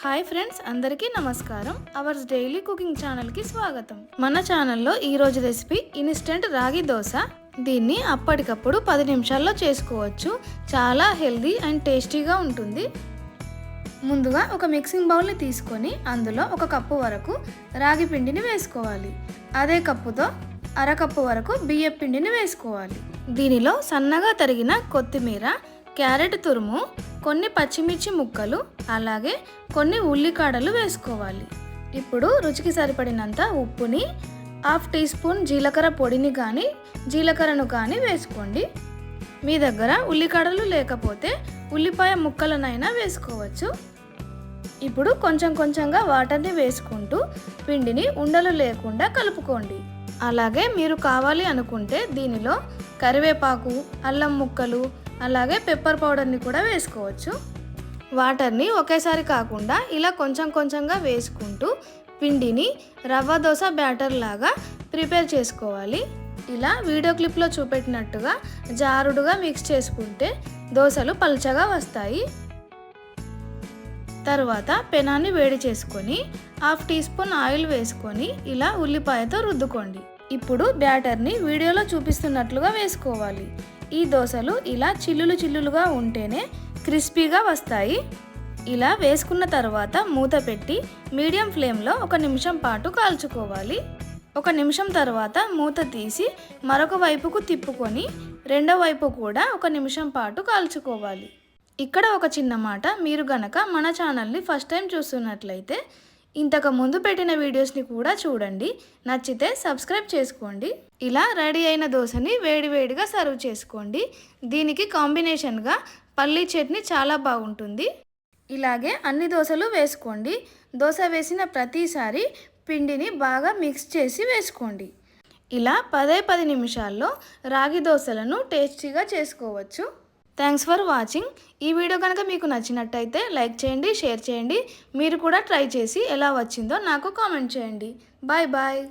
Hi friends, అందరికీ నమస్కారం. Hours daily cooking ఛానల్కి స్వాగతం. మన ఛానల్లో ఈరోజు రెసిపీ ఇన్స్టెంట్ రాగి దోశ. దీన్ని అప్పటికప్పుడు 10 నిమిషాల్లో చేసుకోవచ్చు. చాలా హెల్దీ అండ్ టేస్టీగా ఉంటుంది. ముందుగా ఒక మిక్సింగ్ బౌల్ని తీసుకొని అందులో 1 కప్పు వరకు రాగి పిండిని వేసుకోవాలి. అదే కప్పుతో అరకప్పు వరకు బియ్యం పిండిని వేసుకోవాలి. దీనిలో సన్నగా తరిగిన కొత్తిమీర, క్యారెట్ తురుము, కొన్ని పచ్చిమిర్చి ముక్కలు, అలాగే కొన్ని ఉల్లికాడలు వేసుకోవాలి. ఇప్పుడు రుచికి సరిపడినంత ఉప్పుని, 1/2 టీ స్పూన్ జీలకర్ర పొడిని కానీ జీలకర్రను కానీ వేసుకోండి. మీ దగ్గర ఉల్లికాడలు లేకపోతే ఉల్లిపాయ ముక్కలనైనా వేసుకోవచ్చు. ఇప్పుడు కొంచెం కొంచెంగా వాటర్ని వేసుకుంటూ పిండిని ఉండలు లేకుండా కలుపుకోండి. అలాగే మీరు కావాలి అనుకుంటే దీనిలో కరివేపాకు, అల్లం ముక్కలు, అలాగే పెప్పర్ పౌడర్ని కూడా వేసుకోవచ్చు. వాటర్ని ఒకేసారి కాకుండా ఇలా కొంచెం కొంచెంగా వేసుకుంటూ పిండిని రవ్వ దోశ బ్యాటర్ లాగా ప్రిపేర్ చేసుకోవాలి. ఇలా వీడియో క్లిప్లో చూపెట్టినట్టుగా జారుడుగా మిక్స్ చేసుకుంటే దోశలు పల్చగా వస్తాయి. తర్వాత పెనాన్ని వేడి చేసుకొని 1/2 టీ స్పూన్ ఆయిల్ వేసుకొని ఇలా ఉల్లిపాయతో రుద్దుకోండి. ఇప్పుడు బ్యాటర్ని వీడియోలో చూపిస్తున్నట్లుగా వేసుకోవాలి. ఈ దోశలు ఇలా చిల్లులుగా ఉంటేనే క్రిస్పీగా వస్తాయి. ఇలా వేసుకున్న తర్వాత మూత పెట్టి మీడియం ఫ్లేమ్లో 1 నిమిషం పాటు కాల్చుకోవాలి. 1 నిమిషం తర్వాత మూత తీసి మరొక వైపుకు తిప్పుకొని రెండో వైపు కూడా 1 నిమిషం పాటు కాల్చుకోవాలి. ఇక్కడ ఒక చిన్న మాట, మీరు గనక మన ఛానల్ని ఫస్ట్ టైం చూస్తున్నట్లయితే ఇంతకు ముందు పెట్టిన వీడియోస్ని కూడా చూడండి. నచ్చితే సబ్స్క్రైబ్ చేసుకోండి. ఇలా రెడీ అయిన దోశని వేడివేడిగా సర్వ్ చేసుకోండి. దీనికి కాంబినేషన్గా పల్లీ చట్నీ చాలా బాగుంటుంది. ఇలాగే అన్ని దోశలు వేసుకోండి. దోశ వేసిన ప్రతిసారి పిండిని బాగా మిక్స్ చేసి వేసుకోండి. ఇలా 10 నిమిషాల్లో రాగి దోశలను టేస్టీగా చేసుకోవచ్చు. Thanks for watching. ఈ వీడియో కనుక మీకు నచ్చినట్టయితే లైక్ చేయండి, షేర్ చేయండి. మీరు కూడా ట్రై చేసి ఎలా వచ్చిందో నాకు కామెంట్ చేయండి. Bye bye.